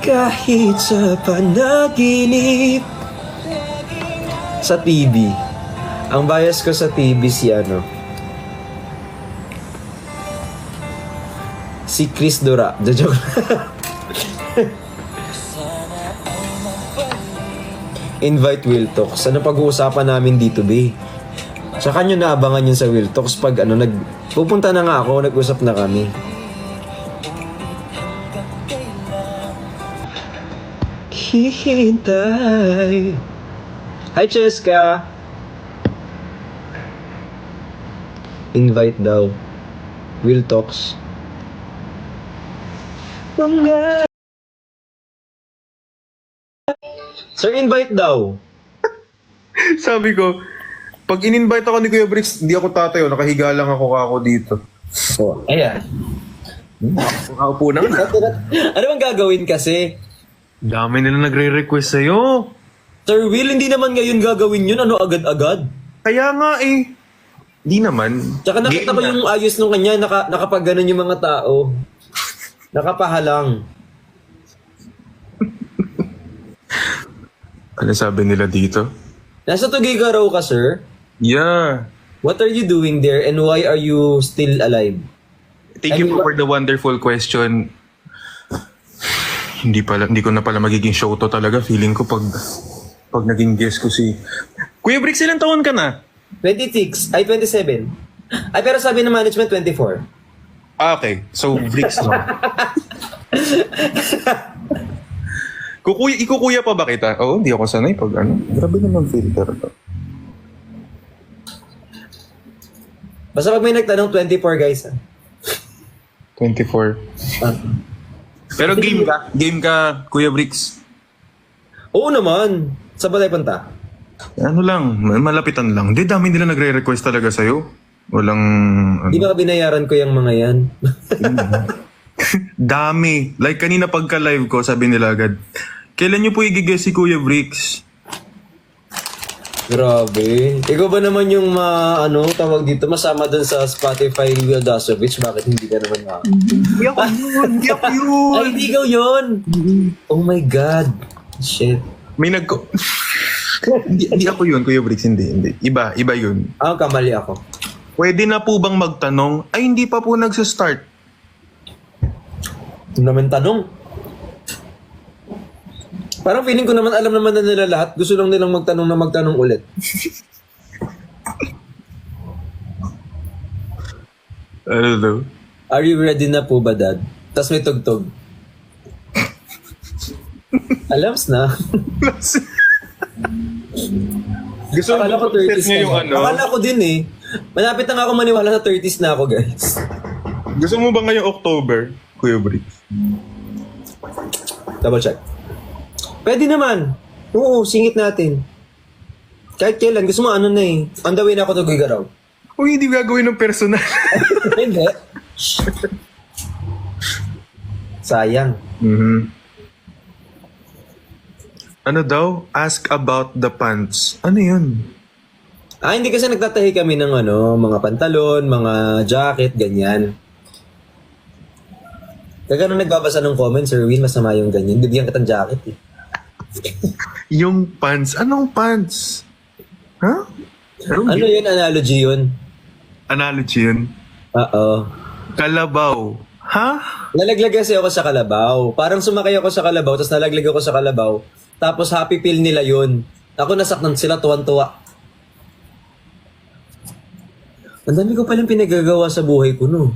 Kahit sa panaginip. Sa TV. Ang bias ko sa TV si si Chris Dora. Joke. Invite Will Talks. Ano pag-uusapan namin dito, be? Tsaka nyo naabangan yun sa Will Talks pag pupunta na nga ako, nag-usap na kami. Hihintay. Hi, Cheska. Invite daw. Will Talks. Sir, invite daw. Sabi ko, pag in-invite ako ni Kuya Bricks, hindi ako tatayo. Nakahiga lang ako dito. Oh, ayan. Nakaupo na nga. Ano bang gagawin kasi? Dami nila nagre-request sa'yo. Sir Will, hindi naman ngayon gagawin yun. Ano agad-agad? Kaya nga eh. Hindi naman. Tsaka nakita ko Game na. yung ayos nung kanya, nakapag-ganon yung mga tao. Nakapahalang. Ano sabi nila dito? Nasa Tugigaraw ka, sir? Yeah. What are you doing there and why are you still alive? Thank you for the wonderful question. Hindi ko na pala magiging show to talaga. Feeling ko pag naging guest ko si... Kuya Bricks, ilang taon ka na? 26. Ay, 27. Ay, pero sabi ng management, 24. Ah, okay. So, Bricks no. Ikukuya pa ba kita? Oo, hindi ako sanay pag ano. Grabe naman filter to. Basta pag may nagtanong, 24 guys. 24. Ah. Pero game ka, Kuya Bricks. Oo naman. Saan ba tayo punta? Ano lang, malapitan lang. Di, dami nila nagre-request talaga sa'yo. Walang... Di ba binayaran ko yung mga yan? Dami. Like kanina pagka-live ko, sabi nila agad, kailan nyo po i-guess si Kuya Bricks? Grabe. Ikaw ba naman yung tawag dito, masama dun sa Spotify ni Will Dasovich? Bakit hindi ka naman Hindi ako yun! Hindi ako yun! Ay, hindi ikaw yun! Oh my God. Shit. May hindi ako yun, Kuya Bricks. Hindi. Iba yun. Kamali ako. Pwede na po bang magtanong? Ay, hindi pa po nagsa-start. Ito naman tanong. Parang feeling ko naman alam naman na nila lahat. Gusto lang nilang magtanong ulit. Ano daw? Are you ready na po ba, Dad? Tapos may tugtog. Alams na. Gusto Akala ko 30s niya na. yung ano? Akala ko din eh. Malapit na nga ako maniwala na 30s na ako, guys. Gusto mo ba ngayong October, Kuya Bricks? Double check. Pwede naman. Oo, singit natin. Kahit kailan. Gusto mo na eh. On the way na ako to Gigaraw. Uy, hindi gagawin ng personal. Hindi. Sayang. Mm-hmm. Ano daw? Ask about the pants. Ano yun? Hindi kasi nagtatahi kami ng mga pantalon, mga jacket, ganyan. Kaya nagbabasa ng comments, Sir Will, masama yung ganyan. Bibigyan kitang jacket eh. Yung pants? Anong pants? Ha? Ano yun? Analogy yun? Analogy yun? Oo. Kalabaw. Ha? Nalaglag kasi ako sa kalabaw. Parang sumakay ako sa kalabaw, tapos nalaglag ako sa kalabaw. Tapos happy pill nila yun. Ako nasaktan sila, tuwan-tuwa. Ang dami ko palang pinagagawa sa buhay ko, no?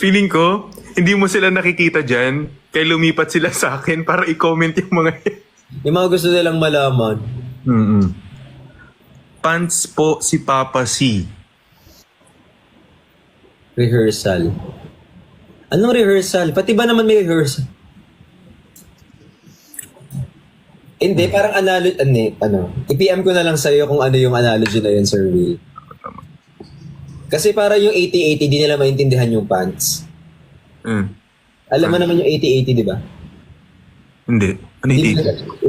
Feeling ko, hindi mo sila nakikita dyan, kaya lumipat sila sa akin para i-comment yung mga yan. Yung mga gusto nilang malaman. Mm-mm. Pants po si Papa C. Rehearsal. Anong rehearsal? Pati ba naman may rehearsal? Hindi, parang i-PM ko na lang sa'yo kung ano yung analogy na yun, Sir Will. Kasi para yung 80-80, di nila maintindihan yung pants. Alam mo naman yung 80-80, di ba? Hindi. Ano yung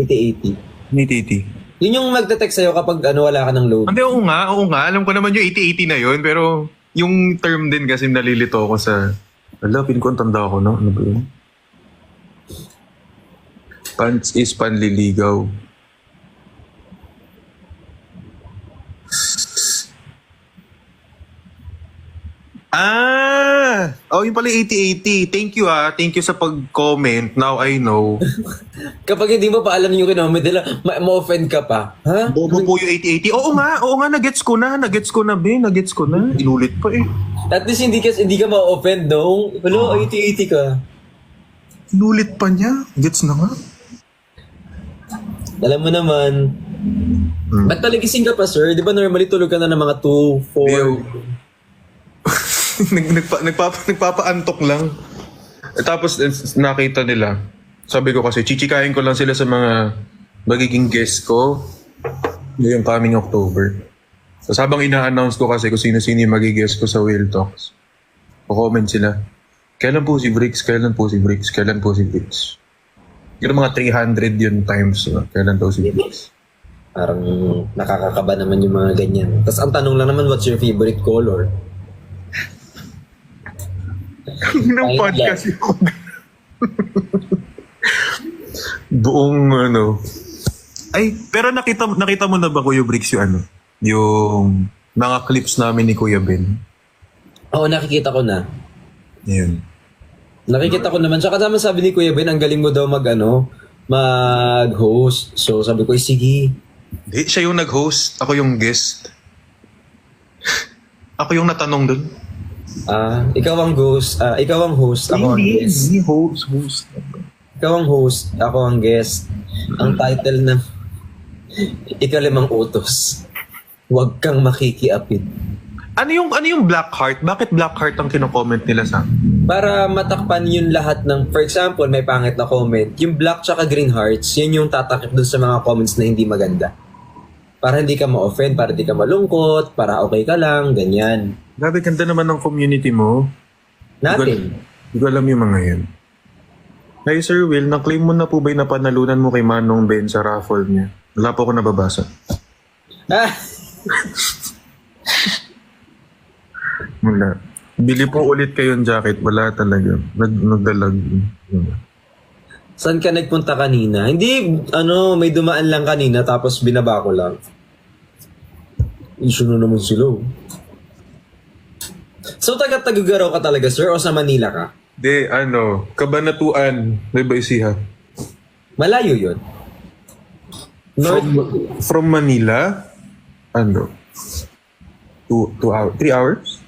80-80. Ano yung Yun yung magte-text sa'yo kapag wala ka ng load. Hindi, oo nga. Alam ko naman yung 80-80 na yun, pero yung term din kasi nalilito ako sa... Ala, piling ko ang tanda ako, no? Ano ba yun? Pants is panliligaw. Oh, yung pala 8080. Thank you Thank you sa pag-comment. Now I know. Kapag hindi mo pa alam yung kinoment nila, ma-offend ka pa. Ha? Bobo po yung 8080. Oo nga, nagets ko na, nagets ko na. Inulit pa eh. At least hindi ka ma-offend, no? Hello, 80-80 ka. Inulit pa niya. Gets na nga. Alam mo naman, ba't talagising ka pa, sir? Di ba normally tulog ka na ng mga 2, 4? Nagpapaantok lang. Tapos nakita nila. Sabi ko kasi, chichikahin ko lang sila sa mga magiging guest ko ngayong coming October. So habang ina-announce ko kasi kung sino-sino yung magigest ko sa Whale Talks, comment sila. Kailan po si Bricks? Kailan po si Bricks? Kailan po si Bricks? Yung mga 300 yun times. Kailan daw si Bricks? Parang nakakakaba naman yung mga ganyan. Tapos ang tanong lang naman, what's your favorite color? Ng podcast yung buong Ay, pero nakita mo na ba Kuya Bricks yung yung mga clips namin ni Kuya Ben? Oo, nakikita ko na. Yun. Nakikita ko naman. Tsaka naman sabi ni Kuya Ben, ang galing mo daw mag-host. So sabi ko, sige. Hindi, siya yung nag-host. Ako yung guest. Ako yung natanong dun. Ikaw ang host, ako ang guest. Hindi, host. Ikaw ang host, ako ang guest. Ang title ng ikalimang utos. Huwag kang makikiapid. Ano yung Black Heart? Bakit Black Heart ang kino-comment nila sa Para matakpan yung lahat ng, for example, may pangit na comment. Yung black tsaka green hearts, yun yung tatakip dun sa mga comments na hindi maganda. Para hindi ka ma-offend, para hindi ka malungkot, para okay ka lang, ganyan. Grabe, ganda naman ng community mo. Natin. Hindi ko alam yung mga yan. Hey Sir Will, na-claim mo na po ba yung napanalunan mo kay Manong Ben sa raffle niya? Wala po ako nababasa. Wala. Bili po ulit kayong jacket. Wala talaga. Nagdalag. Saan ka nagpunta kanina? Hindi, may dumaan lang kanina tapos binaba ko lang. Issue na naman sila. So, taga-Tagugaraw ka talaga, sir? O sa Manila ka? De, Kabanatuan. May ba isiha? Malayo yun. From Manila? 2 hours? 3 hours?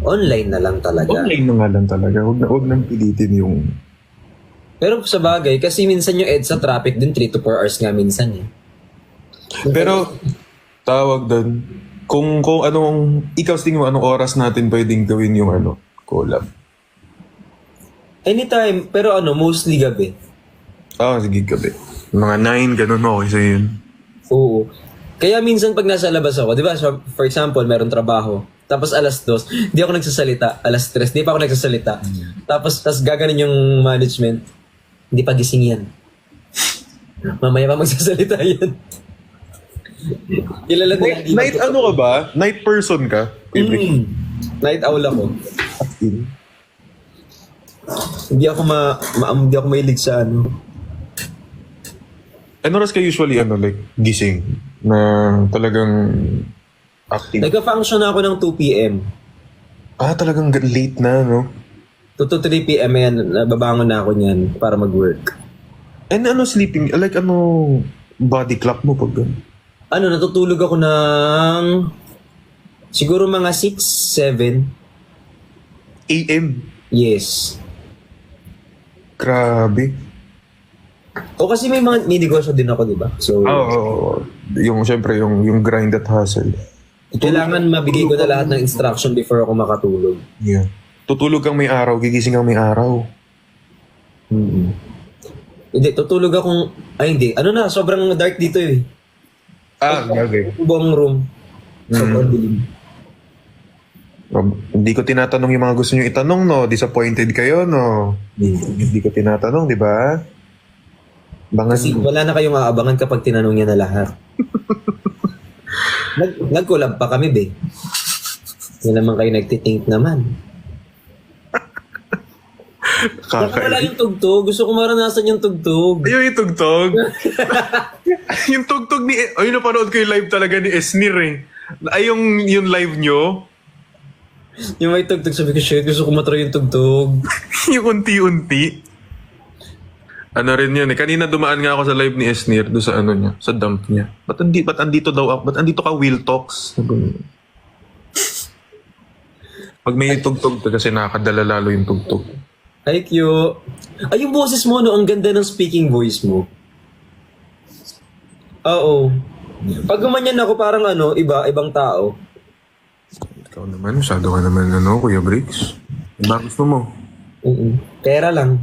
Online na lang talaga. Online na nga lang talaga. Huwag nang pilitin yung... Pero sa bagay, kasi minsan yung EDSA traffic din 3 to 4 hours nga minsan eh. Pero, tawag doon, kung anong, ikaw tingin mo, anong oras natin pwedeng gawin yung collab? Anytime, pero mostly gabi. Sige, gabi. Mga 9, ganun okay sa'yo yun. Oo. Kaya minsan pag nasa labas ako, di ba, so, for example, meron trabaho, tapos alas 2, di ako nagsasalita, alas 3, di pa ako nagsasalita. Tapos gaganin yung management, hindi pa gising yan. Mamaya pa magsasalita yan. Kilala na yan. Night ka ba? Night person ka? Night owl ako. Hindi ako mahilig sa Ano oras ka usually gising na talagang active? Nagka-function ako ng 2 p.m. Talagang late na, no? 2 to 3 p.m. yan, nababangon na ako niyan para mag-work. And sleeping, body clock mo pag gano'n? Natutulog ako ng siguro mga 6, 7. AM? Yes. Grabe. O kasi may negosyo din ako, di ba? So, Siyempre, yung grind at hustle. kailangan mabigay ko na lahat ng instruction before ako makatulog. Yeah. Tutulog kang may araw, gigising kang may araw. Hindi, tutulog akong... Ay, hindi. Sobrang dark dito eh. Okay. Buong room. Sobrang dilim. Hindi ko tinatanong yung mga gusto nyo itanong, no? Disappointed kayo, no? Hindi ko tinatanong, di ba? Kasi wala na kayong aabangan kapag tinanong niya na lahat. Nag-collab pa kami, be. Hindi naman kayo nagtitink naman. Wala yung tugtog. Gusto ko maranasan yung tugtog. Ayun yung tugtog. Yung tugtog ni... Ayun, napanood ko yung live talaga ni Esnir eh. Ay, yung live nyo. Yung may tugtog, sabi ko, shit, gusto ko matry yung tugtog. Yung unti-unti. Ano rin yun eh. Kanina dumaan nga ako sa live ni Esnir doon sa ano niya, sa dump niya. Ba't andito daw ako? Ba't andito ka Will Talks? Pag may tugtog kasi nakakadala lalo yung tugtog. Ay, cute. Ay, yung boses mo, no? Ang ganda ng speaking voice mo. Oo. Pag gumanyan ako, parang ibang tao. Ikaw naman, masyado ka naman Kuya Briggs. Ba gusto mo? Pera lang.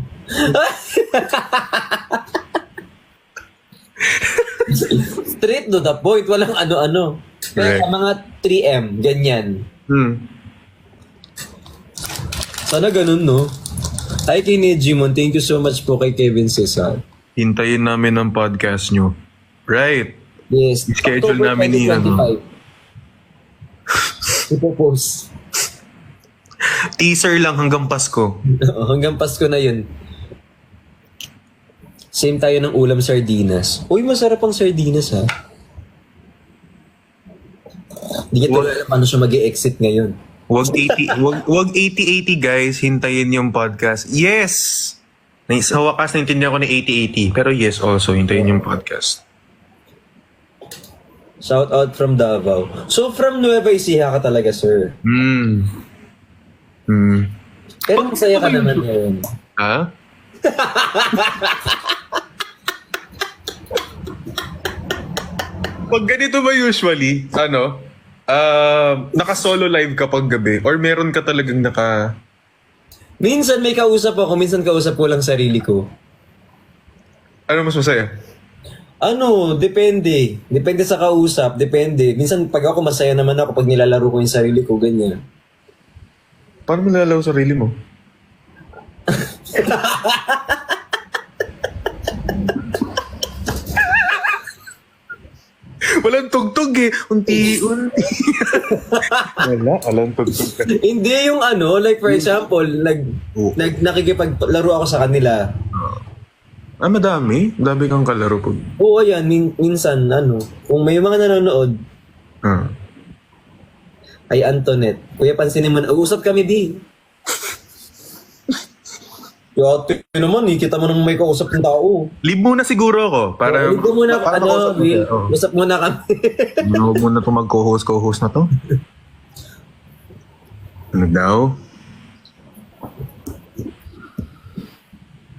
Straight to the point, walang ano-ano. Kaya Correct. mga 3M, ganyan. Sana ganun, no? Hi kay Jimon, thank you so much po kay Kevin Cesar. Hintayin namin ang podcast nyo. Right. Yes. I-schedule October namin ni 2025. Ipopost. Teaser lang hanggang Pasko. Hanggang Pasko na yun. Same tayo ng ulam sardinas. Uy, masarap ang sardinas, ha? Hindi niya alam paano siya mag-exit ngayon. Wag 80-80 guys, hintayin yung podcast. Yes! Sa wakas, naintindihan ko na 80-80. Pero yes also, hintayin yung podcast. Shout out from Davao. So, from Nueva Ecija ka talaga, sir. Pero masaya ka naman ngayon. Ha? Pag ganito ba usually, naka-solo live ka pag gabi? Or meron ka talagang Minsan may kausap ako, minsan kausap ko lang sarili ko. Ano mas masaya? Depende. Depende sa kausap, depende. Minsan pag ako masaya naman ako pag nilalaro ko yung sarili ko, ganyan. Paano mo nalalaw sarili mo? Walang tugtog eh. Unti-unti. Walang tugtog ka. Hindi yung like for example, nakikipaglaro ako sa kanila. Madami. Madami kang kalaro po. Oo, yan. Minsan, kung may mga nanonood, ay Antoinette, kuya pansinin mo, usap kami di. Yate naman, kita mo nang may kausap ng tao. Leave muna siguro ako. Para, Leave mo muna, Will. Usap muna kami. Huwag muna itong mag-co-host na to. Ano daw?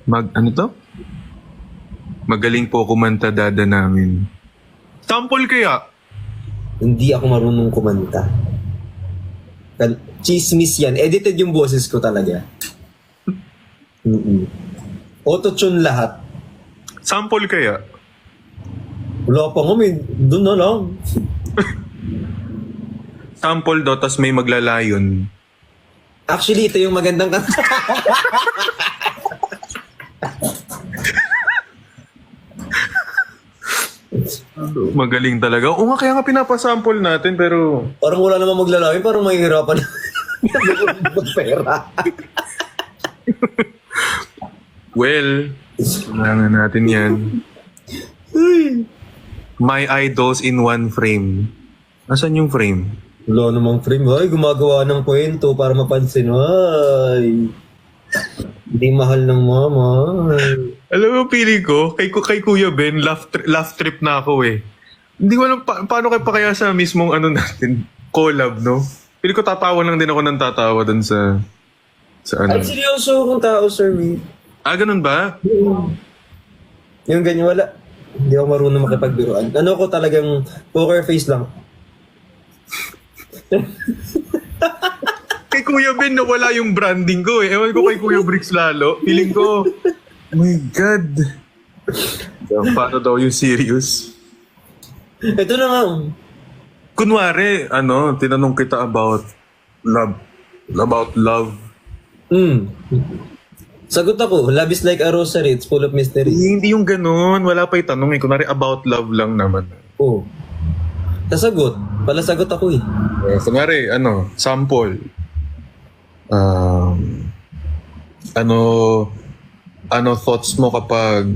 Ano to? Magaling po kumanta dada namin. Sample kaya? Hindi ako marunong kumanta. Chismis yan. Edited yung boses ko talaga. Auto-tune lahat. Sample kaya? Wala pa nga, doon na lang. Sample daw, tas may maglalayon. Actually, ito yung magandang kanta. Magaling talaga. Oo nga, kaya nga pinapasample natin, pero... Parang wala namang maglalayo, parang mahihirapan. Pera. Well, kailangan natin yan. My idols in one frame. Asan yung frame? Wala namang frame. Ay, gumagawa ng kwento para mapansin. Ay, hindi mahal ng mama. Alam mo, pili ko, kay Kuya Ben, laugh trip na ako eh. Hindi ko alam paano kaya sa mismong natin, collab, no? Pili ko tatawa lang din ako ng tatawa dun sa Ay, seryoso kung tao, sir. Ganun ba? Yung ganyan, wala. Hindi ako marunong makipagbiruan. Ko talagang poker face lang. Kay Kuya Ben, nawala yung branding ko eh. Ewan ko kay Kuya Briggs lalo. Feeling ko, oh my God. Paano daw yung serious? Ito na nga. Kunwari, tinanong kita about love. Sagot ako, love is like a rosary, it's full of mystery. Hindi yung ganun. Wala pa itanong eh. Kunwari about love lang naman. Oo. Sasagot. Palasagot ako eh. Kunwari, sample. Ano thoughts mo kapag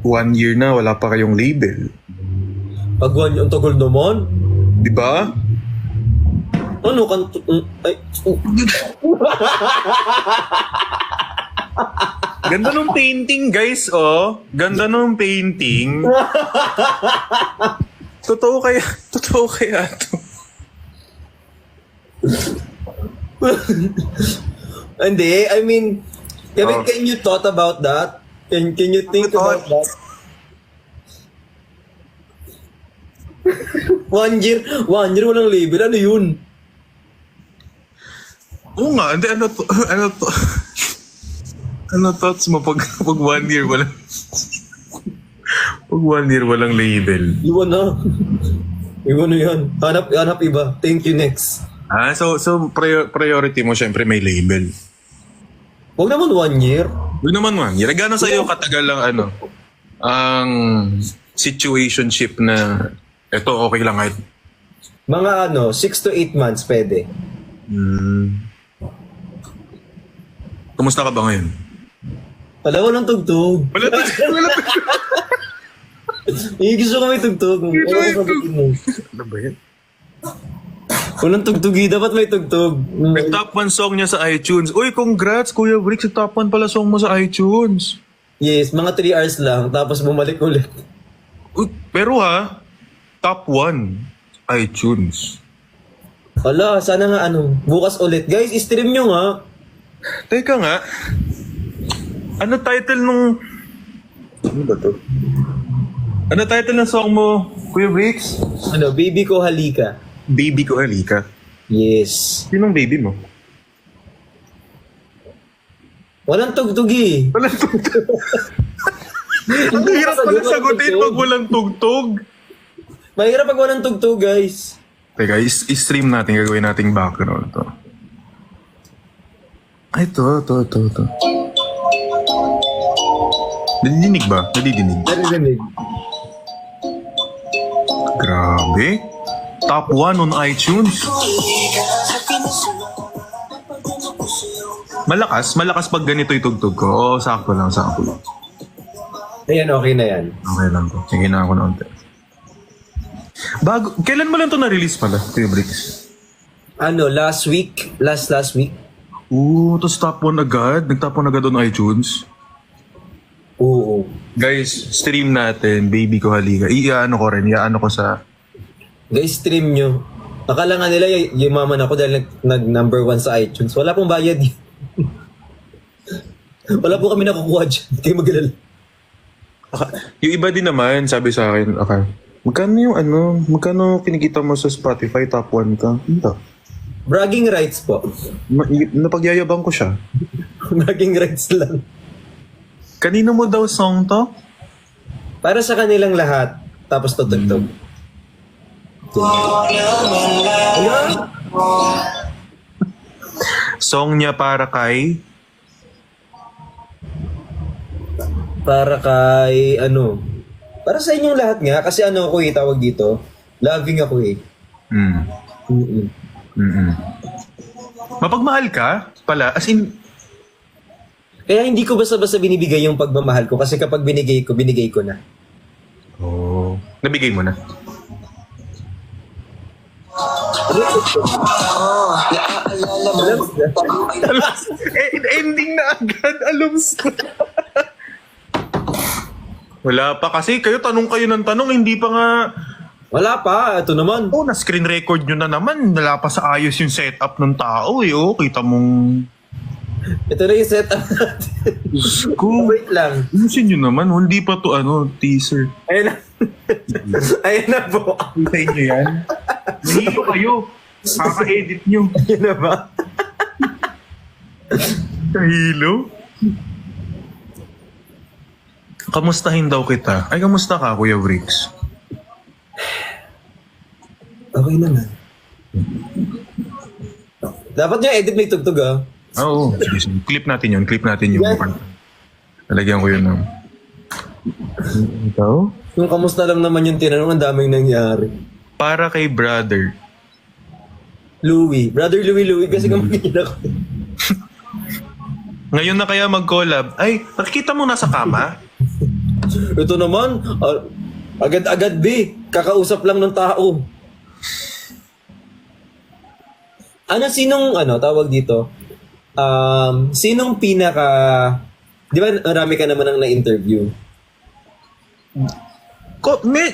1 year na wala pa kayong label? Pag 1 year, ang tagal naman. Di ba? Ano kan... Ay... Ganda ng painting, guys, oh. Ganda ng painting. Totoo kaya to. Hindi, I mean, Kevin, can you thought about that? Can you think about that? 1 year walang label, ano yun? Oo nga, hindi, ano thoughts mo pag 1 year walang pag 1 year walang label? Iwan na. Iwan na yan. Hanap iba. Thank you, next. So priority mo syempre may label. Huwag naman 1 year. Huwag naman 1 year. Gano'n sa'yo katagal ang ang situationship na eto okay lang kahit Mga 6 to 8 months pwede. Kumusta ka ba ngayon? Wala, walang tugtog. Wala. Gusto ko may tugtog. Ano ba yan? Walang tugtog dapat may tugtog. May top 1 song niya sa iTunes. Uy, congrats Kuya Bricks. Top 1 pala song mo sa iTunes. Yes, mga 3 hours lang. Tapos bumalik ulit. Uy, pero top 1 iTunes. Wala, sana nga bukas ulit. Guys, stream nyo nga. Teka nga. Ano title nung... Ano ba to? Ano title ng song mo, Kuya Bricks? Baby ko halika. Baby ko halika. Yes. Sinong baby mo? Walang tugtog eh. Walang tugtog. Ang hirap pala sagutin pag walang tugtog. Mahirap pag walang tugtog, guys. Teka, i-stream natin. Gagawin nating background to. Ay, to. Nadidinig ba? Narinig. Grabe. Top 1 on iTunes. Malakas pag ganito itugtog ko. Oo, sakto lang. Ayan, okay na yan. Okay lang to. Sige na ako na unti. Kailan mo lang to na-release pala, Kuya Bricks? Last week? Last week? Tapos top 1 agad? Nag-top 1 agad on iTunes? Oo. Guys, stream natin, Baby Ko Halika. Iaano ko sa... Guys, stream nyo. Akala nga nila yumaman ako dahil nag-number 1 sa iTunes. Wala pong bayad. Wala po kami nakukuha dyan. Hindi kayo mag-alala. Yung iba din naman, sabi sa akin, magkano kinikita mo sa Spotify, top 1 ka? Hindi. Bragging rights po. Napagyayabang ko siya. Bragging rights lang. Kanino mo daw song to? Para sa kanilang lahat. Tapos tutugtog. Song niya para kay... Para sa inyong lahat nga. Kasi ako tawag dito. Loving ako eh. Mapagmahal ka pala? As in... Kaya hindi ko basta-basta binibigay yung pagmamahal ko. Kasi kapag binigay ko na. Oh. Nabigay mo na? Ending na agad. Alums na. Wala pa kasi. Kayo ng tanong. Hindi pa nga... Wala pa. Ito naman. Na-screen record nyo na naman. Wala pa sa ayos yung setup ng tao eh. Kita mong... Ito na yung setup natin. Wait lang. Ayusin nyo naman. Hindi pa to teaser. Ayun na. Ayun na po. Kita nyo yan. Nahilo kayo. Kaka-edit nyo. Ayun na ba? Nahilo? Kamustahin daw kita. Ay, kamusta ka, Kuya Bricks? Okay naman. Dapat niya edit may tugtog Oo. Clip natin yun. Yeah. Nalagyan ko yun ng... Ikaw? Yung kamusta lang naman yung tinanong, ang daming nangyari. Para kay brother. Louie. Brother Louie. Kasi kamagin ako. Ngayon na kaya mag-collab. Ay, nakikita mo nasa kama? Ito naman, agad-agad kakausap lang ng tao. Sinong tawag dito? Sinong pinaka, di ba marami ka naman ang na-interview?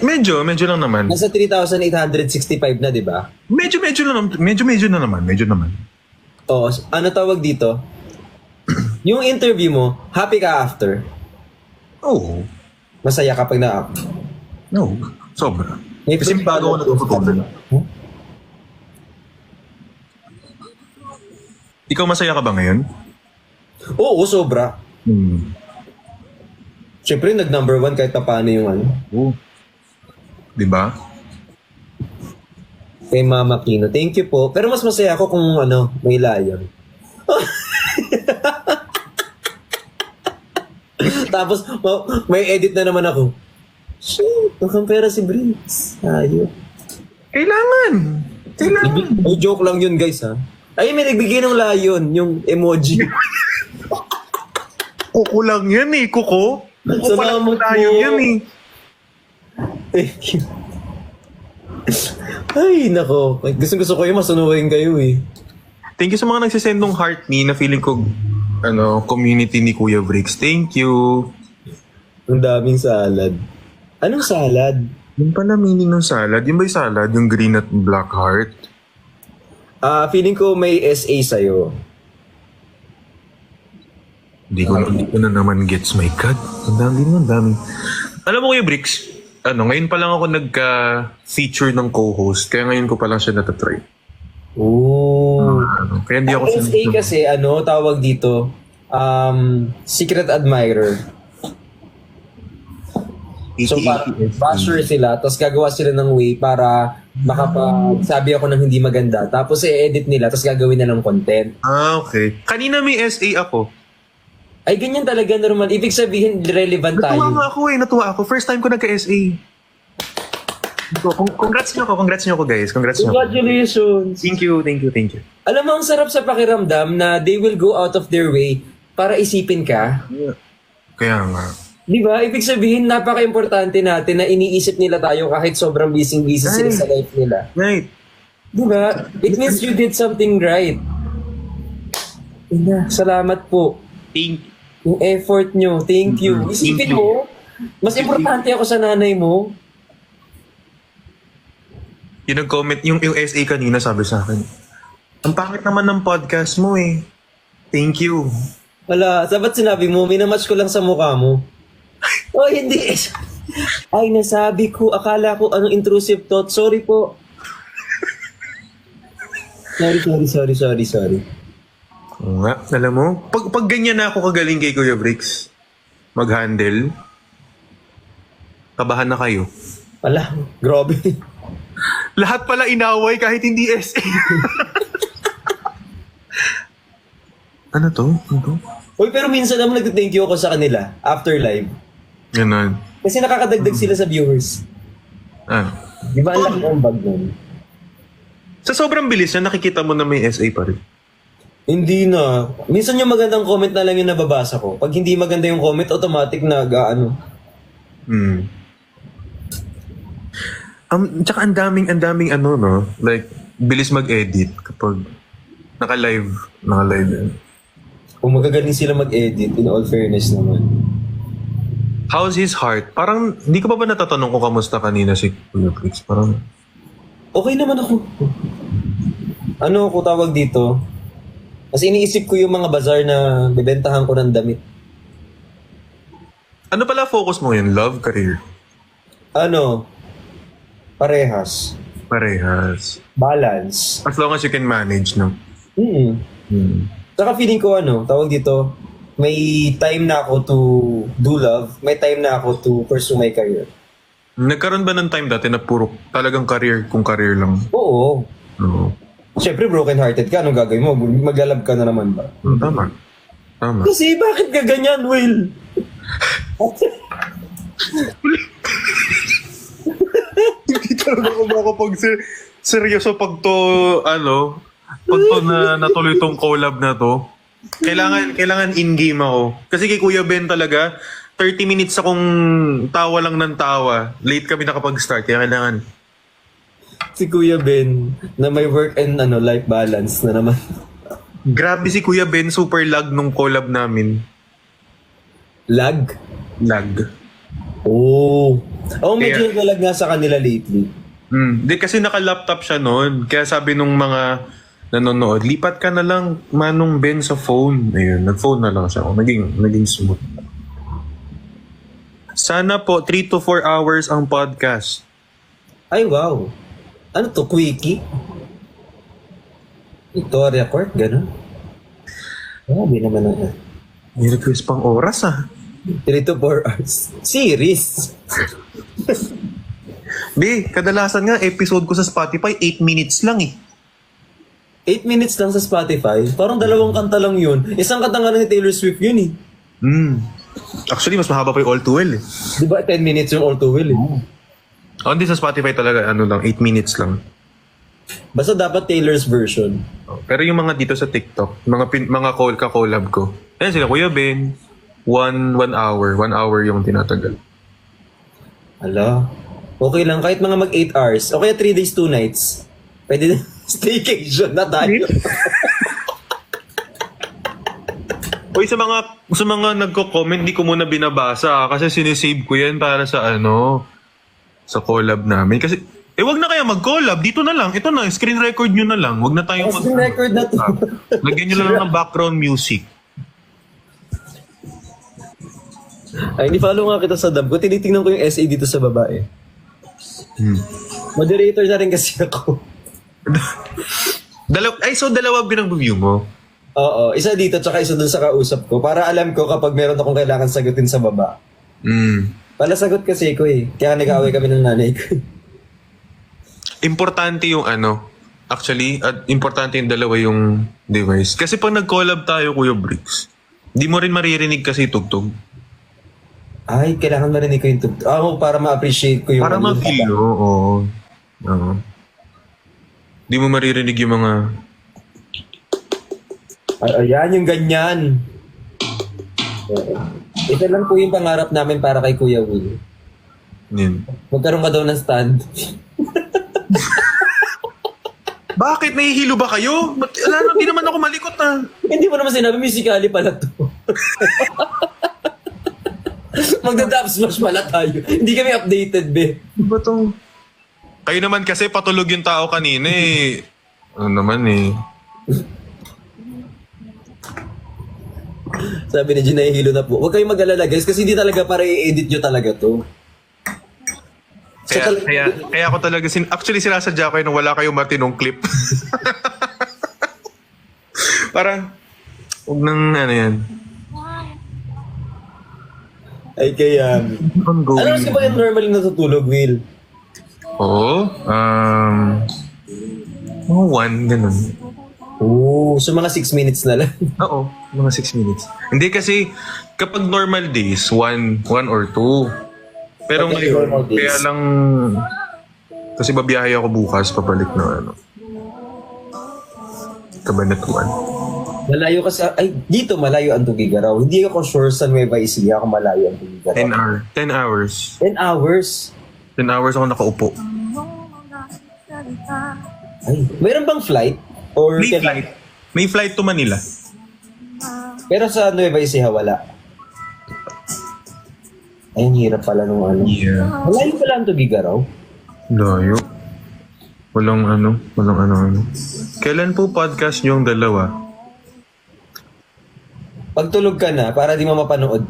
Medyo lang naman. Nasa 3,865 na, di ba? Medyo na naman. Oo, tawag dito? Yung interview mo, happy ka after? Oo. Masaya kapag na-up? No, sobra. May Kasi bago ako natutunan. Huh? Ikaw masaya ka ba ngayon? Oo, sobra. Siyempre, nag-number 1 kahit pa paano yung Oo. Diba? Kay Mama Kino. Thank you po. Pero mas masaya ako kung may lion. Tapos, may edit na naman ako. Shit, nakampera si Briggs. Ayun. Kailangan. Oh, joke lang yun, guys, ha? Ay, may nagbigay ng lion, yung emoji. Kuko lang yan eh, kuko. Kuko pa lang Salamat tayo po. yan eh. Thank you. Ay, nako. Gusto ko yung masunurin kayo, eh. Thank you sa mga nagsisend ng heart me na feeling ko community ni Kuya Briggs. Thank you. Ang daming salad. Anong salad? Yung pala meaning ng salad. Yung ba yung salad? Yung green at black heart? Feeling ko may SA sa'yo. Hindi ko na naman gets. My God. Ang dami. Alam mo Kuya Briggs, ngayon pa lang ako nagka-feature ng co-host. Kaya ngayon ko pa lang siya natatry. Oh. Kaya hindi ako SA kasi, tawag dito, secret admirer. So, basher sila, tapos gagawa sila ng way para makapagsabi ako ng hindi maganda. Tapos i-edit nila, tapos gagawin na ng content. Okay. Kanina may SA ako. Ay, ganyan talaga normal. Ibig sabihin, relevant tayo. Natuwa ako. First time ko nagka-SA. Congrats nyo ako guys. Congratulations! Thank you. Alam mo, ang sarap sa pakiramdam na they will go out of their way para isipin ka. Kaya nga. Di ba? Ibig sabihin, napaka-importante natin na iniisip nila tayo kahit sobrang busy-busy sila sa life nila. Right. Di ba? It means you did something right. Salamat po. Thank you. Yung effort nyo. Thank you. Isipin mo, mas importante ako sa nanay mo. Yung nag-comment, yung SA kanina sabi sa akin, ang pangit naman ng podcast mo eh. Thank you. Wala, sabat sinabi mo, minamatch ko lang sa mukha mo. Oh, hindi. Ay, nasabi ko, akala ko anong intrusive thought. Sorry po. Sorry. Oo nga, alam mo, pag ganyan na ako kagaling kay Kuya Briggs, mag-handle, kabahan na kayo. Wala, grabe. Lahat pala inaway kahit hindi SA. Ano to? Uy, pero minsan naman nag-thank you ako sa kanila after live. Ganun. Kasi nakakadagdag sila sa viewers. Di ba ang laki ng bag nun? Sa sobrang bilis na nakikita mo na may SA pa rin. Hindi na. Minsan yung magandang comment na lang yung nababasa ko. Pag hindi maganda yung comment, automatic na Tsaka ang daming no? Like, bilis mag-edit kapag naka-live yan. Kung magagaling sila mag-edit, in all fairness naman. How's his heart? Parang, hindi ko pa ba natatanong kung kamusta kanina si Kuya Briggs? Parang, Okay naman ako. Ako tawag dito? Kasi iniisip ko yung mga bazaar na bibentahan ko ng damit. ano pala focus mo yun? Love, career? Parehas. Balance. As long as you can manage, no? Saka feeling ko tawag dito, may time na ako to do love, may time na ako to pursue my career. Nagkaroon ba ng time dati na puro talagang career, kung career lang? Oo. Oo. Siyempre, broken-hearted ka. Anong gagawin mo? Maglalab ka na naman ba? Tama. Kasi bakit ka ganyan, Will? Hindi talaga ako makapag seryoso pag to na natuloy tong collab na to. Kailangan in-game ako. Kasi kay Kuya Ben talaga, 30 minutes akong tawa lang ng tawa. Late kami nakapag-start, kaya kailangan. Si Kuya Ben, na may work and life balance na naman. Grabe si Kuya Ben, super lag nung collab namin. Lag? Lag. Oh. Medyo nalag nga sa kanila lately. Di kasi naka-laptop siya noon. Kaya sabi nung mga nanonood, lipat ka na lang Manong Ben sa phone. Ayun, nag-phone na lang siya. Naging smooth. Sana po 3 to 4 hours ang podcast. Ay, wow. Ano to? Quickie? Victoria Court? Ganun? Grabe naman na. May request pang oras 3 to 4 hours. Series. Be, kadalasan nga episode ko sa Spotify 8 minutes lang 8 minutes lang sa Spotify. Parang 2 kanta lang yun. Isang kanta nga ni Taylor Swift yun eh. Actually, mas mahaba pa yung All Too Well Di ba 10 minutes yung All Too Well eh? Hindi sa Spotify talaga, 8 minutes lang. Basta dapat Taylor's version. Pero yung mga dito sa TikTok, mga ka-collab ko, ayan sila, Kuya Ben, 1 hour. 1 hour yung tinatagal. Ala. Okay lang, kahit mga mag 8 hours. O kaya 3 days, 2 nights. Pwede na. Staycation na tayo. Uy, sa mga nagko-comment, di ko muna binabasa kasi sinisave ko yan para sa sa collab namin. Kasi, wag na kaya mag-collab. Dito na lang. Ito na, screen record nyo na lang. Wag na tayong Screen record na to. Lagyan nyo lang ng background music. Ay, ni-follow nga kita sa dam ko. Tinitingnan ko yung SA dito sa babae. Moderator na rin kasi ako. So dalawa binang-view mo? Oo, isa dito tsaka isa dun sa kausap ko para alam ko kapag meron akong kailangan sagutin sa baba. Pala sagot kasi ko kaya nag-aaway kami ng nanay ko. Importante yung actually, importante yung dalawa yung device. Kasi pag nag-collab tayo, Kuya Bricks, di mo rin maririnig kasi tugtog. Ay, kailangan marinig ko yung tugtog. Para ma-appreciate ko yung... Para ma-feel, oo. Di mo maririnig yung mga... Ayan, yung ganyan. Ito lang po yung pangarap namin para kay Kuya Will. Yan. Magkaroon ka daw ng stand. Bakit? Nahihilo ba kayo? Hindi naman ako malikot Hindi mo naman sinabi, musically pala to. Magda-dub smash pala tayo. Hindi kami updated, be. Ba tong... Kayo naman kasi patulog yung tao kanina Ano naman Sabi ni Gina, hilo na po. Huwag kayong mag-alala guys kasi hindi talaga para i-edit nyo talaga to. Kaya ako talaga, actually sinasadya ko nung wala kayong matinong clip. Parang, huwag nang yan. Ay kaya... Ano kasi ba yung normally natutulog, Will? Oo. 1, ganun. So mga 6 minutes na lang. Oo, mga 6 minutes. Hindi kasi, kapag normal days, 1 or 2. Pero Okay, normal ngayon, days. kaya lang, kasi babiyahe ako bukas, pabalik na Cabanatuan. Malayo kasi... Ay, dito malayo ang Tugigaraw. Hindi ako sure sa Nueva Ecija kung malayo ang Tugigaraw. 10 hours. 10 hours? 10 hours ako nakaupo. Ay, mayroon bang flight? Or May flight to Manila. Pero sa Nueva Ecija wala. Ay, ang hirap pala nung Yeah. Malayo pala ang Tugigaraw. Layo. Walang ano. Kailan po podcast yung dalawa? Pagtulog ka na, para di mo mapanood.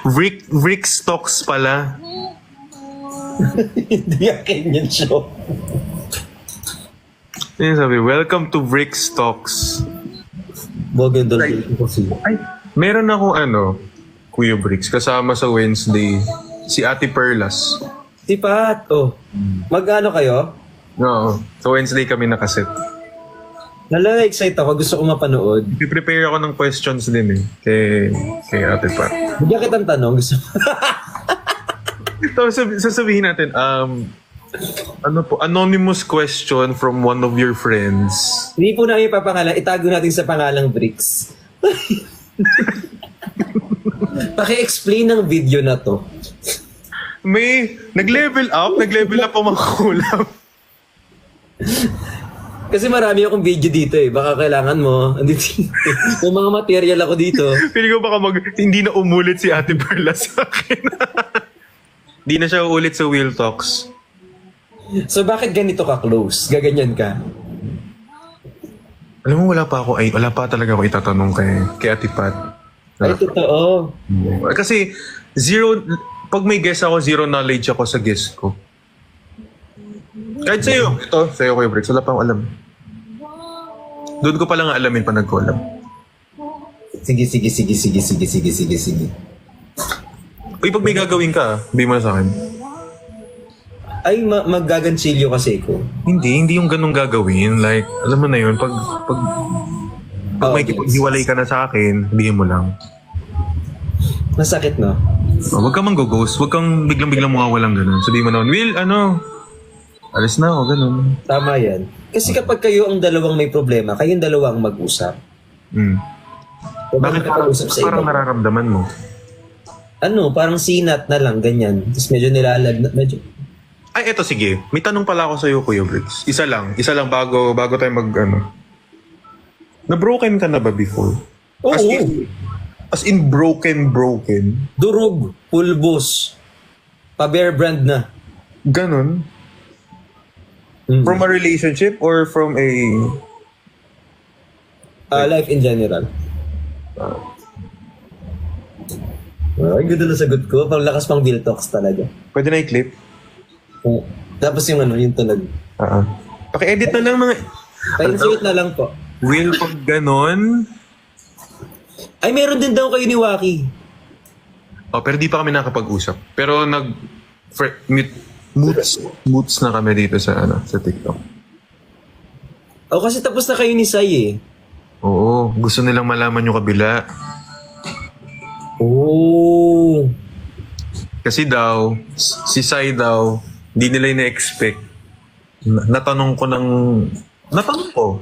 Rick Stocks pala. Hindi yan Kenyan show. Yung sabi, welcome to Rick Stocks. Maganda kasi. Ay, meron ako Kuya Bricks, kasama sa Wednesday, si Ate Perlas. Si Pat, Mag-ano kayo? Oo, sa Wednesday kami nakaset. Nala-excite ako, gusto ko mapanood. I-prepare ako ng questions din kay Ate Pat. Bigyan kitang tanong, gusto mo. So, sasabihin natin, Ano po? Anonymous question from one of your friends. Hindi po namin papangalan. Itago natin sa pangalang Bricks. Paki-explain ng video na to. May nag-level up ang mga kulap. Kasi marami akong video dito eh. Baka kailangan mo. Andito. May mga material ako dito. Pili ko baka hindi na umulit si Ate Perla sa akin. Hindi na siya uulit sa Will Talks. So bakit ganito ka close? Gaganyan ka? Alam mo, wala pa talaga ako itatanong kay Ate Pat. Ay, totoo. Kasi pag may guest ako, zero knowledge ako sa guest ko. Kahit sa'yo, sa'yo Kuya Bricks, wala pa akong alam. Doon ko pala nga alamin pa nag-collab. Sige. Uy, pag may gagawin ka, sabihin mo na sa akin. Ay, maggagansilyo kasi ko. Hindi yung ganun gagawin. Like, alam mo na yun, pag may hiwalay ka na sa akin, sabihin mo lang. Masakit, no? Huwag kang mang-ghost, huwag kang biglang mawawalang ganun. Sabihin mo naman, Will, alis na ako, ganun. Tama yan. Kasi kapag kayo ang dalawang may problema, kayong dalawang mag-usap. Bakit parang nararamdaman mo? Parang sinat na lang, ganyan. Tapos medyo nilalagnat, medyo... Ay, eto sige. May tanong pala ako sa'yo, Kuya Bricks. Isa lang bago tayo Na-broken ka na ba before? Oo. As in broken. Durog, pulbos. Pa-bear brand na. Ganon? From a relationship or from a... life in general. Ay, ganda na sagot ko. Pang lakas pang Bill Talks talaga. Pwede na i-clip? Tapos yung yung tunog. Paki-edit na lang mga... Pa-insert na lang po. Will, pag ganon... Ay, meron din daw kayo ni Waki. Pero di pa kami nakapag-usap. Pero moods na kami dito sa TikTok. Kasi tapos na kayo ni Sai eh. Oo, gusto nilang malaman yung kabila. Oh. Kasi daw, si Sai daw, hindi nila ina-expect. Natanong ko.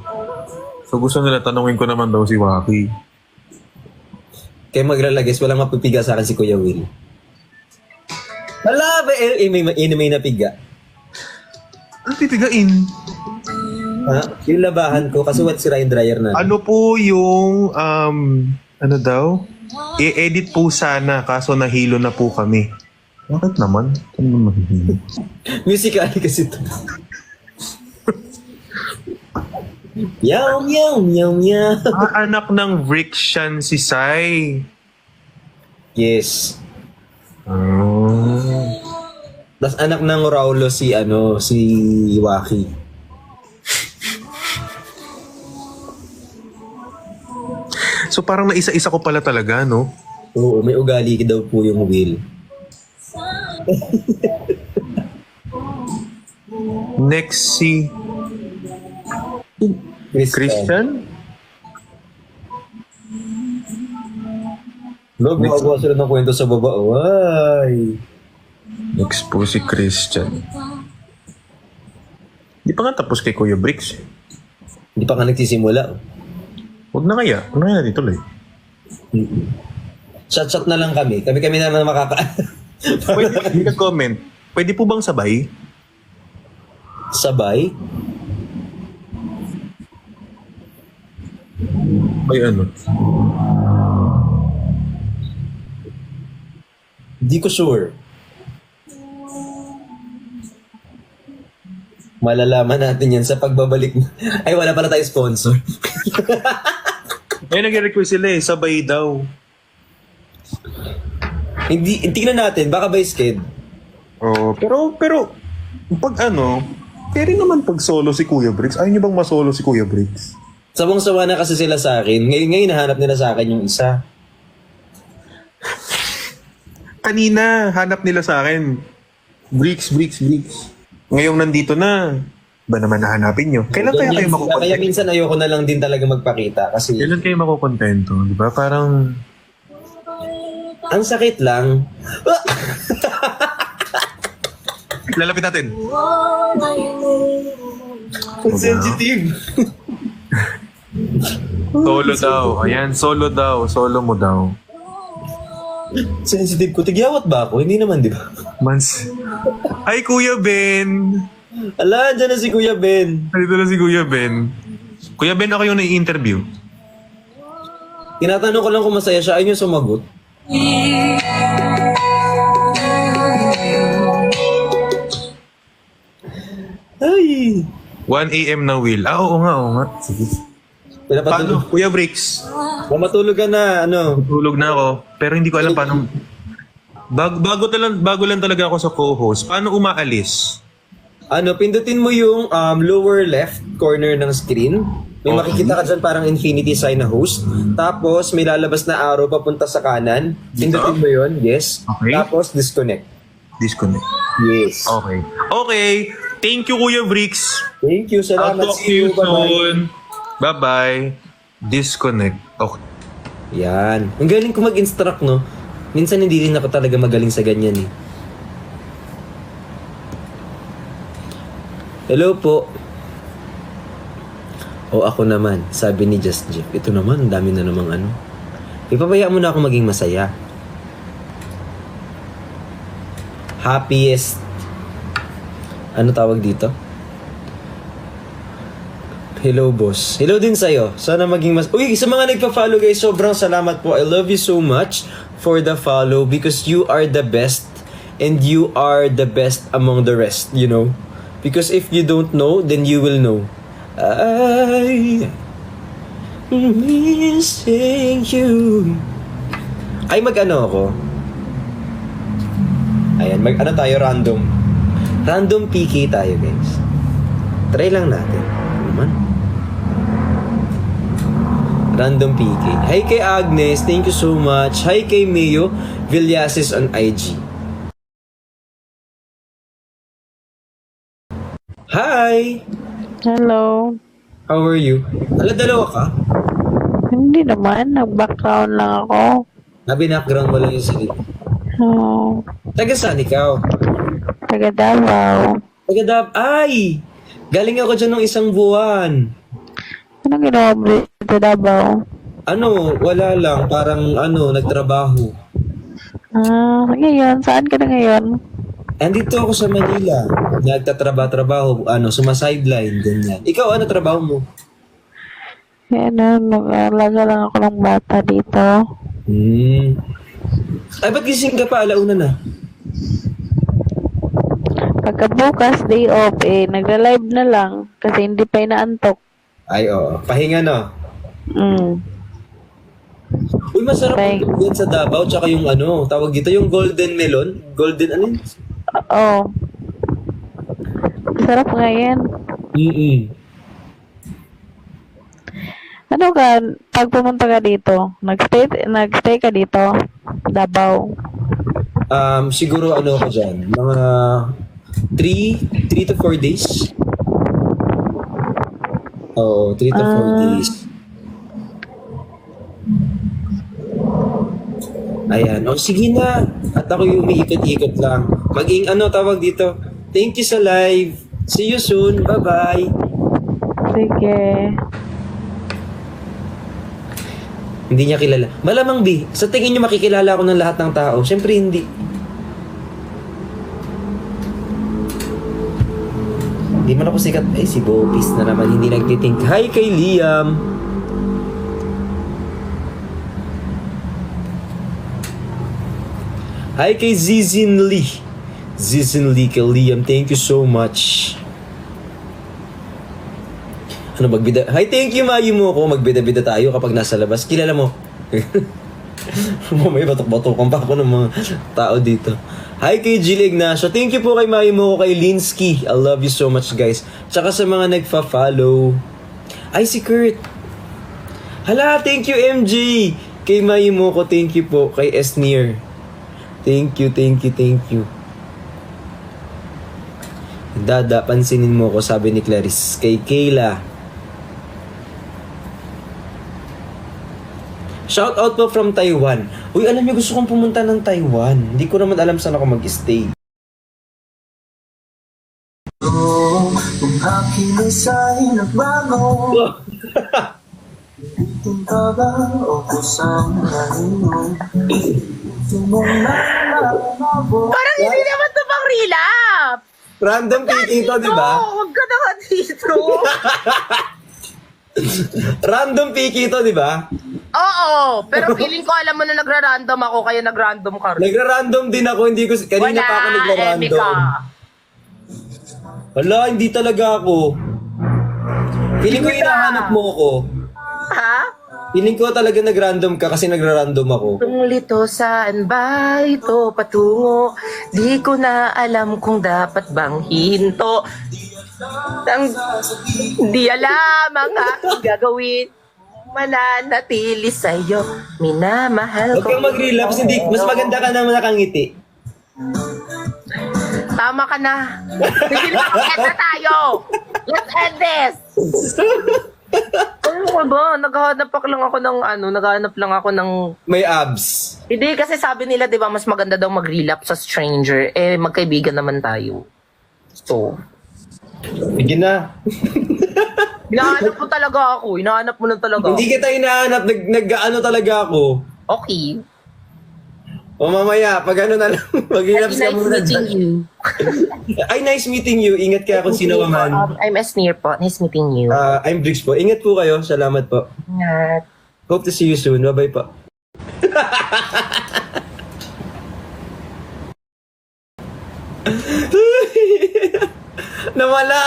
So gusto nila tanungin ko naman daw si Waki. Kaya maglalagis, walang mapipiga sa akin si Kuya Will. Wala ba? May napiga. Ano pipigain? Yung labahan ko, kasi wet si Ryan Dryer na. Ano po yung, i-edit po sana, kaso nahilo na po kami. Bakit naman? Ano naman mahihilo? Musical kasi ito. Yaw. Anak ng Vrixian si Sai. Yes. Oh. Tapos anak ng Raulo si Waki. So parang naisa-isa ko pala talaga, no? Oo, may ugali daw po yung Will. Next si Christian? Gumagawa sila ng kwento sa baba. Ay. Next po si Christian. Di pa nga tapos kay Kuya Bricks. Hindi pa nga nagsisimula. Huwag na kaya natin tuloy. Shot na lang kami. Kami na lang Pwede, hindi nag-comment. Pwede po bang sabay? Sabay? Ay ano? Hindi ko sure. Malalaman natin yan sa pagbabalik. Ay, wala pala tayo sponsor. Ay, nag-request sila sabay daw. Hindi, tingnan natin. Baka by sked. Oh, pero, pag kaya rin naman pag solo si Kuya Bricks. Ayaw niyo bang masolo si Kuya Bricks? Sawang-sawa na kasi sila sa akin. Ngayon nahanap nila sa akin yung isa. Kanina, hanap nila sa akin. Bricks. Ngayong nandito na. Ba naman nahanapin nyo? Kailan kaya kayo Kaya makukontento? minsan ayoko na lang din talaga magpakita. Kasi Kailan kayo makukontento? Di ba? Parang... ang sakit lang. Lalapit natin. Ang sensitive. Solo daw. Ayan, solo daw. Solo mo daw. Sensitive ko. Tigyawat ba ako? Hindi naman, di ba? Mans. Ay, Kuya Ben. Ala, dyan na si Kuya Ben. Dito na si Kuya Ben. Kuya Ben, ako yung nai-interview. Tinatanong ko lang kung masaya siya. Ayun yung sumagot. Ay. 1 a.m. na, Will. Oo nga. Sige. Paano? Pinapatulog. Kuya Bricks. Matulog ka na, ano? Tulog na ako. Pero hindi ko alam paano. Bago lang talaga ako sa co-host. Paano umaalis? Ano, pindutin mo yung lower left corner ng screen. May Okay. makikita ka dyan parang infinity sign na host. Tapos may lalabas na arrow papunta sa kanan. Pindutin mo yun, yes. Okay. Tapos disconnect. Disconnect. Yes. Okay. Okay. Thank you, Kuya Bricks. Thank you, I'll salamat. talk to you soon. Bye-bye. Disconnect. Okay. Yan. Ang galing ko mag-instruct, no? Minsan hindi rin ako talaga magaling sa ganyan, eh. Hello po. O ako naman, sabi ni Just Jeff. Ito naman, ang dami na namang ano. Ipapayaan mo na ako maging masaya. Happiest. Ano tawag dito? Hello, boss. Hello din sa'yo. Sana maging mas... Uy, sa mga nagpa-follow guys, sobrang salamat po. I love you so much for the follow because you are the best and you are the best among the rest, you know? Because if you don't know, then you will know. I missing you. Ay, mag-ano ako? Ayan, mag-ano tayo, random. Random PK tayo, guys. Try lang natin. Ano naman? Random PK. Hi kay Agnes, thank you so much. Hi kay Mio Villasis on IG. Hi! Hello. How are you? Ala, dalawa ka? Hindi naman. Nag-background lang ako. Nabi-background mo lang yung sarili. Oh, Taga saan ikaw? taga Davao. Taga Ay! Galing ako dyan ng isang buwan. Anong ginawa mo sa Davao? Ano, wala lang. Parang nagtrabaho. Ngayon. Saan ka na ngayon? Andito ako sa Manila. Nagtatrabaho, sumasideline, ganyan. Ikaw, ano trabaho mo? Yan, nag-alaga lang ako ng bata dito. Ay, ba't gising ka pa? Alauna na. Pagkabukas, day off, nagla-live na lang kasi hindi pa inaantok. Ay, oo. Pahinga, no? Uy, masarap Thanks. yung yan sa Davao, tsaka yung tawag dito, yung golden melon. Golden, ano yun? Oo. Sarap nga yan. Ano ka, pag pumunta ka dito, nagstay ka dito, Davao. Siguro ako dyan, mga 3 to 4 days. Oo, 3 to 4 days. Ayan. O, sige na. At ako yung umiikot-ikot lang. Maging tawag dito. Thank you sa live. See you soon. Bye-bye. Sige. Hindi niya kilala. Malamang, B. Sa tingin niyo makikilala ako ng lahat ng tao? Siyempre, hindi. Hindi man ako sikat. Ay, si Bopis na naman. Hindi nagtitink. Hi kay Liam. Hi kay Zizin Lee. Zizin Lee kay Liam. Thank you so much. Magbida? Hi, thank you, Mayu mo ako. Magbida-bida tayo kapag nasa labas. Kilala mo. May batok-batokan pa ako ng mga tao dito. Hi kay Jill Ignacio. Thank you po kay Mayu mo ako, kay Linsky. I love you so much, guys. Tsaka sa mga nagfa-follow. Ay, si Kurt. Hala, thank you, MJ. Kay Mayu mo ako, thank you po. Kay Esnir. Thank you. Dada, pansinin mo ko, sabi ni Clarice. Kay Kayla. Shout out po from Taiwan. Uy, alam niyo, gusto kong pumunta ng Taiwan. Hindi ko naman alam saan ako mag-stay. Kilisay nagbago. Tinta ba o kusang nahimong? Tumong nalabo. Parang hindi naman ito pang relap. Random piki to, di ba? Huwag ka na nga dito. Random piki to, di ba? Oo, pero feeling ko alam mo na nagra-random ako, kaya nag-random ka rin. Nagra-random din ako, hindi ko, kanina pa ako nagra-random. Emika. Wala, hindi talaga ako. Feeling ko hinahanap mo ako. Ha? Feeling ko talaga nag-random ka kasi nagra-random ako. Tunglito saan ba ito patungo? Di ko na alam kung dapat bang hinto. Di alam ang aking gagawin. Mananatili sa'yo, minamahal Huwag ko. kang mag-relapse, hindi, mas maganda ka naman nakangiti. Tama ka na. Sige lang, end na tayo. Let's end this. Ano ko ba? Naghahanap lang ako ng May abs. Hindi, kasi sabi nila, di ba, mas maganda daw mag-relapse sa stranger. Eh, magkaibigan naman tayo. So, Sige na. hinahanap mo talaga ako. Hinahanap mo na talaga Hindi ako. kita hinahanap, nag-ano talaga ako. Okay. O mamaya, pag ano na lang, mag-relapse ka Nice muna meeting dyan. you. Ay, nice meeting you. Ingat ka kung sino ka man. I'm Esnir po. Nice meeting you. I'm Briggs po. Ingat po kayo. Salamat po. Ingat. Hope to see you soon. Bye-bye po. Nawala!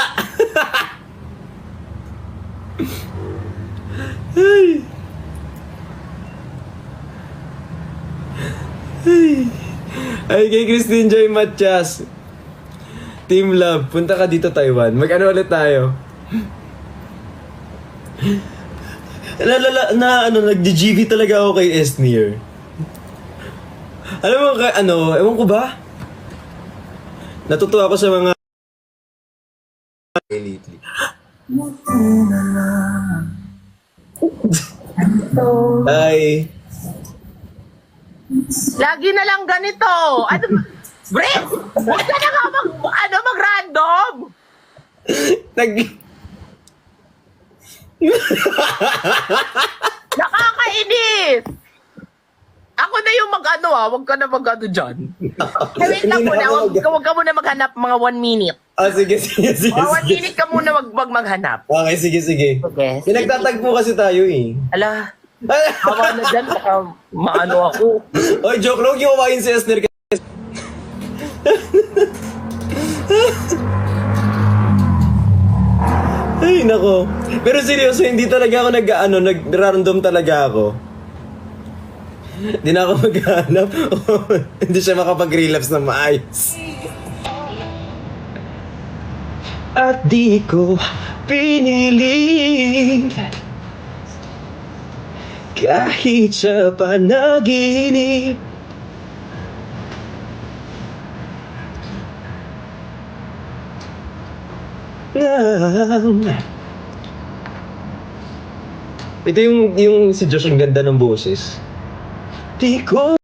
Ay. Ay, kay Christine Joy Matias. Team Love, punta ka dito Taiwan. Mag-ano ulit tayo? Nag-GV talaga ako kay Esnir. Alam mo, ewan ko ba? Natutuwa ako sa mga lately. Ay, Lagi na lang ganito. Ano, Brett! Huwag ka na nga mag-random! nag... Nakakainis! Ako na yung huwag ka na mag-ano dyan. Wait lang Hindi na muna, ako huwag ka muna maghanap mga 1 minute. Sige. Mga 1 minute ka muna wag maghanap. Okay, sige. Okay. Pinagtatagpo kasi tayo eh. Ala, hawa na dyan, baka maano ako. Oy, joke lang yung kumain si Esner. Ay, nako. Pero seryoso, hindi talaga ako nag-random talaga ako. Hindi na ako maghanap. Hindi siya makapag-relapse na maayos. At di ko piniling kahit sa panaginip. Ito yung si Josh, ang ganda ng boses. Di ko